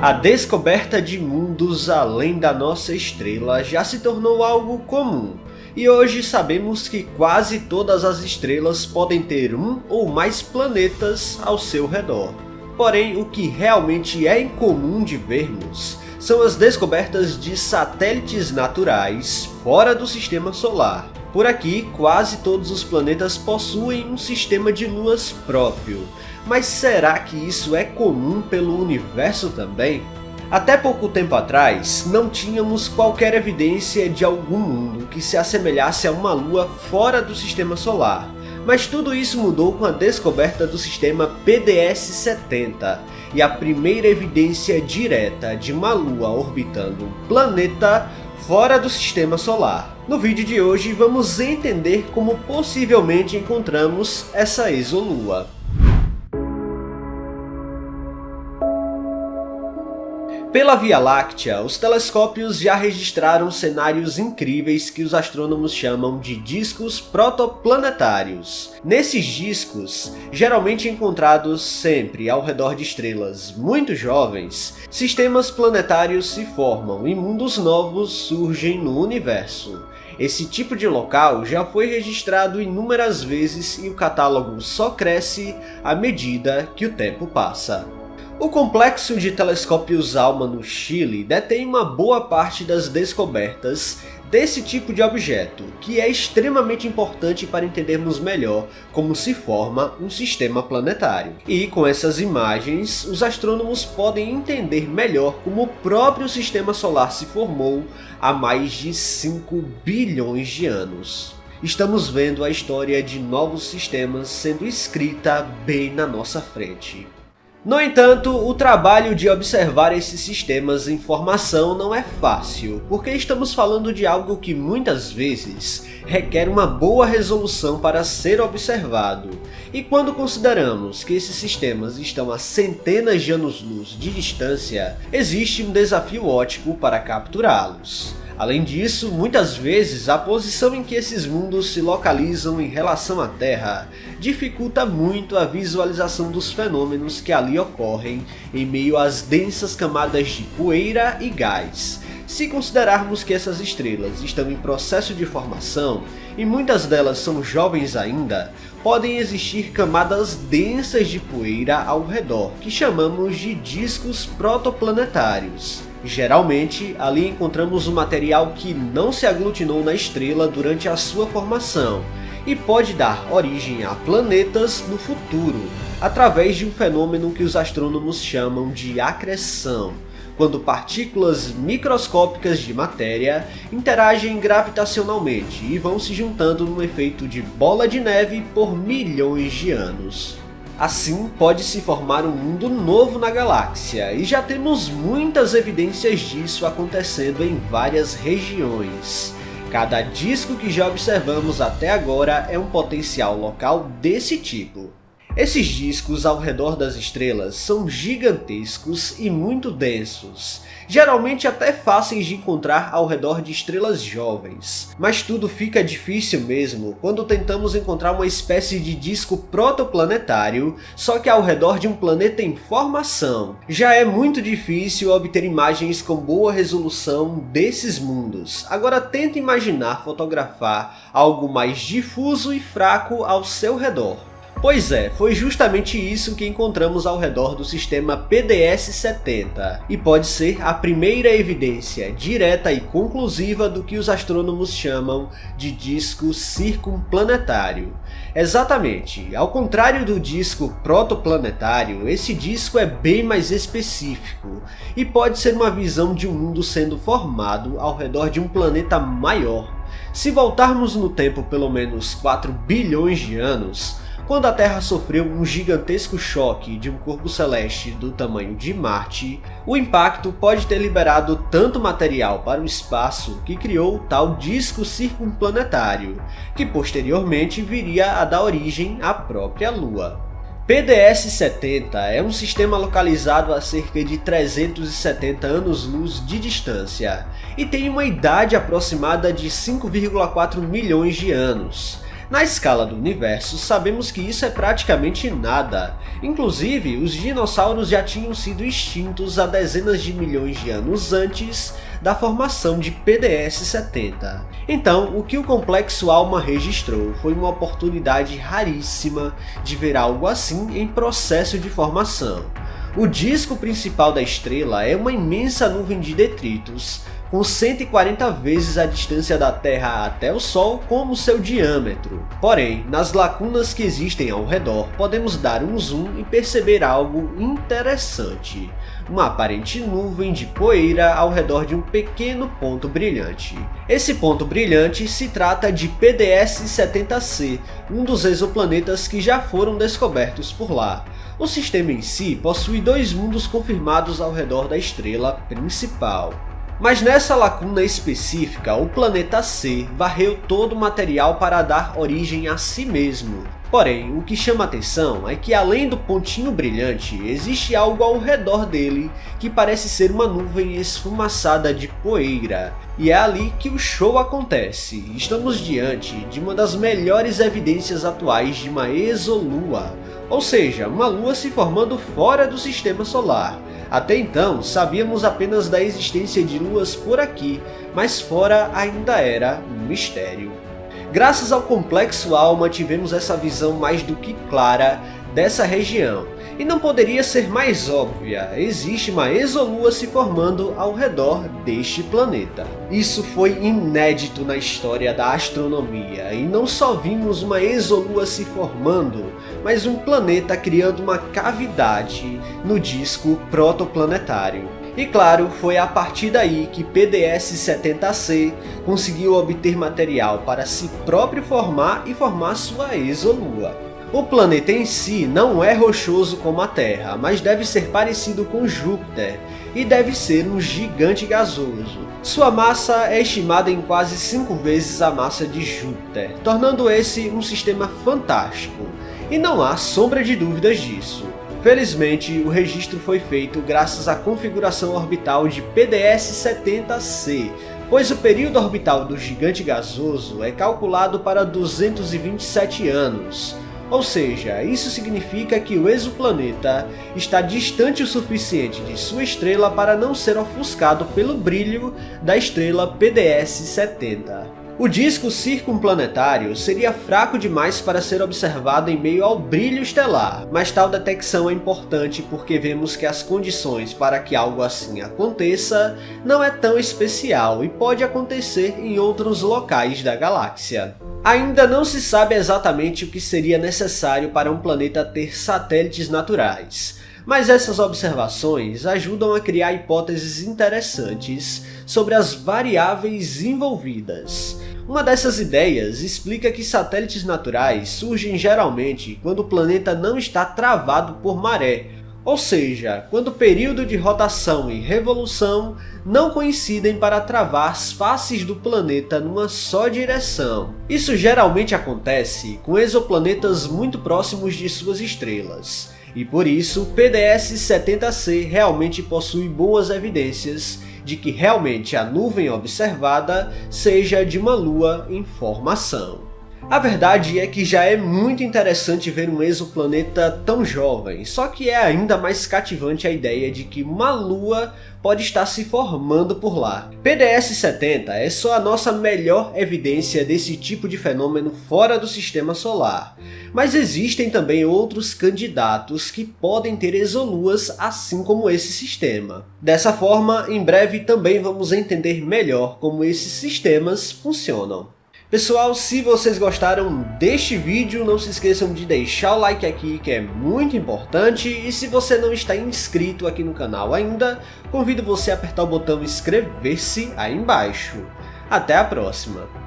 A descoberta de mundos além da nossa estrela já se tornou algo comum, e hoje sabemos que quase todas as estrelas podem ter um ou mais planetas ao seu redor. Porém, o que realmente é incomum de vermos são as descobertas de satélites naturais fora do sistema solar. Por aqui, quase todos os planetas possuem um sistema de luas próprio, mas será que isso é comum pelo universo também? Até pouco tempo atrás, não tínhamos qualquer evidência de algum mundo que se assemelhasse a uma lua fora do sistema solar, mas tudo isso mudou com a descoberta do sistema PDS-70 e a primeira evidência direta de uma lua orbitando um planeta fora do sistema solar. No vídeo de hoje vamos entender como possivelmente encontramos essa exolua. Pela Via Láctea, os telescópios já registraram cenários incríveis que os astrônomos chamam de discos protoplanetários. Nesses discos, geralmente encontrados sempre ao redor de estrelas muito jovens, sistemas planetários se formam e mundos novos surgem no universo. Esse tipo de local já foi registrado inúmeras vezes e o catálogo só cresce à medida que o tempo passa. O complexo de telescópios ALMA no Chile detém uma boa parte das descobertas desse tipo de objeto, que é extremamente importante para entendermos melhor como se forma um sistema planetário. E com essas imagens, os astrônomos podem entender melhor como o próprio sistema solar se formou há mais de 5 bilhões de anos. Estamos vendo a história de novos sistemas sendo escrita bem na nossa frente. No entanto, o trabalho de observar esses sistemas em formação não é fácil, porque estamos falando de algo que muitas vezes requer uma boa resolução para ser observado. E quando consideramos que esses sistemas estão a centenas de anos-luz de distância, existe um desafio óptico para capturá-los. Além disso, muitas vezes a posição em que esses mundos se localizam em relação à Terra dificulta muito a visualização dos fenômenos que ali ocorrem em meio às densas camadas de poeira e gás. Se considerarmos que essas estrelas estão em processo de formação e muitas delas são jovens ainda, podem existir camadas densas de poeira ao redor, que chamamos de discos protoplanetários. Geralmente, ali encontramos um material que não se aglutinou na estrela durante a sua formação e pode dar origem a planetas no futuro, através de um fenômeno que os astrônomos chamam de acreção, quando partículas microscópicas de matéria interagem gravitacionalmente e vão se juntando num efeito de bola de neve por milhões de anos. Assim, pode-se formar um mundo novo na galáxia, e já temos muitas evidências disso acontecendo em várias regiões. Cada disco que já observamos até agora é um potencial local desse tipo. Esses discos ao redor das estrelas são gigantescos e muito densos, geralmente até fáceis de encontrar ao redor de estrelas jovens. Mas tudo fica difícil mesmo quando tentamos encontrar uma espécie de disco protoplanetário, só que ao redor de um planeta em formação. Já é muito difícil obter imagens com boa resolução desses mundos. Agora tente imaginar fotografar algo mais difuso e fraco ao seu redor. Pois é, foi justamente isso que encontramos ao redor do sistema PDS-70, e pode ser a primeira evidência direta e conclusiva do que os astrônomos chamam de disco circumplanetário. Exatamente, ao contrário do disco protoplanetário, esse disco é bem mais específico, e pode ser uma visão de um mundo sendo formado ao redor de um planeta maior. Se voltarmos no tempo pelo menos 4 bilhões de anos, quando a Terra sofreu um gigantesco choque de um corpo celeste do tamanho de Marte, o impacto pode ter liberado tanto material para o espaço que criou o tal disco circumplanetário, que posteriormente viria a dar origem à própria Lua. PDS-70 é um sistema localizado a cerca de 370 anos-luz de distância e tem uma idade aproximada de 5,4 milhões de anos. Na escala do universo, sabemos que isso é praticamente nada. Inclusive, os dinossauros já tinham sido extintos há dezenas de milhões de anos antes da formação de PDS-70. Então, o que o Complexo Alma registrou foi uma oportunidade raríssima de ver algo assim em processo de formação. O disco principal da estrela é uma imensa nuvem de detritos, com 140 vezes a distância da Terra até o Sol como seu diâmetro. Porém, nas lacunas que existem ao redor, podemos dar um zoom e perceber algo interessante. Uma aparente nuvem de poeira ao redor de um pequeno ponto brilhante. Esse ponto brilhante se trata de PDS-70C, um dos exoplanetas que já foram descobertos por lá. O sistema em si possui 2 mundos confirmados ao redor da estrela principal. Mas nessa lacuna específica, o planeta C varreu todo o material para dar origem a si mesmo. Porém, o que chama atenção é que além do pontinho brilhante, existe algo ao redor dele que parece ser uma nuvem esfumaçada de poeira. E é ali que o show acontece. Estamos diante de uma das melhores evidências atuais de uma exolua, ou seja, uma lua se formando fora do sistema solar. Até então, sabíamos apenas da existência de luas por aqui, mas fora ainda era um mistério. Graças ao Complexo Alma tivemos essa visão mais do que clara dessa região. E não poderia ser mais óbvia, existe uma exolua se formando ao redor deste planeta. Isso foi inédito na história da astronomia, e não só vimos uma exolua se formando, mas um planeta criando uma cavidade no disco protoplanetário. E claro, foi a partir daí que PDS-70C conseguiu obter material para si próprio formar e formar sua exolua. O planeta em si não é rochoso como a Terra, mas deve ser parecido com Júpiter e deve ser um gigante gasoso. Sua massa é estimada em quase 5 vezes a massa de Júpiter, tornando esse um sistema fantástico, e não há sombra de dúvidas disso. Felizmente, o registro foi feito graças à configuração orbital de PDS-70C, pois o período orbital do gigante gasoso é calculado para 227 anos. Ou seja, isso significa que o exoplaneta está distante o suficiente de sua estrela para não ser ofuscado pelo brilho da estrela PDS-70. O disco circunplanetário seria fraco demais para ser observado em meio ao brilho estelar, mas tal detecção é importante porque vemos que as condições para que algo assim aconteça não é tão especial e pode acontecer em outros locais da galáxia. Ainda não se sabe exatamente o que seria necessário para um planeta ter satélites naturais, mas essas observações ajudam a criar hipóteses interessantes sobre as variáveis envolvidas. Uma dessas ideias explica que satélites naturais surgem geralmente quando o planeta não está travado por maré, ou seja, quando o período de rotação e revolução não coincidem para travar as faces do planeta numa só direção. Isso geralmente acontece com exoplanetas muito próximos de suas estrelas, e por isso o PDS-70C realmente possui boas evidências de que realmente a nuvem observada seja de uma lua em formação. A verdade é que já é muito interessante ver um exoplaneta tão jovem, só que é ainda mais cativante a ideia de que uma lua pode estar se formando por lá. PDS-70 é só a nossa melhor evidência desse tipo de fenômeno fora do sistema solar, mas existem também outros candidatos que podem ter exoluas assim como esse sistema. Dessa forma, em breve também vamos entender melhor como esses sistemas funcionam. Pessoal, se vocês gostaram deste vídeo, não se esqueçam de deixar o like aqui, que é muito importante, e se você não está inscrito aqui no canal ainda, convido você a apertar o botão inscrever-se aí embaixo. Até a próxima!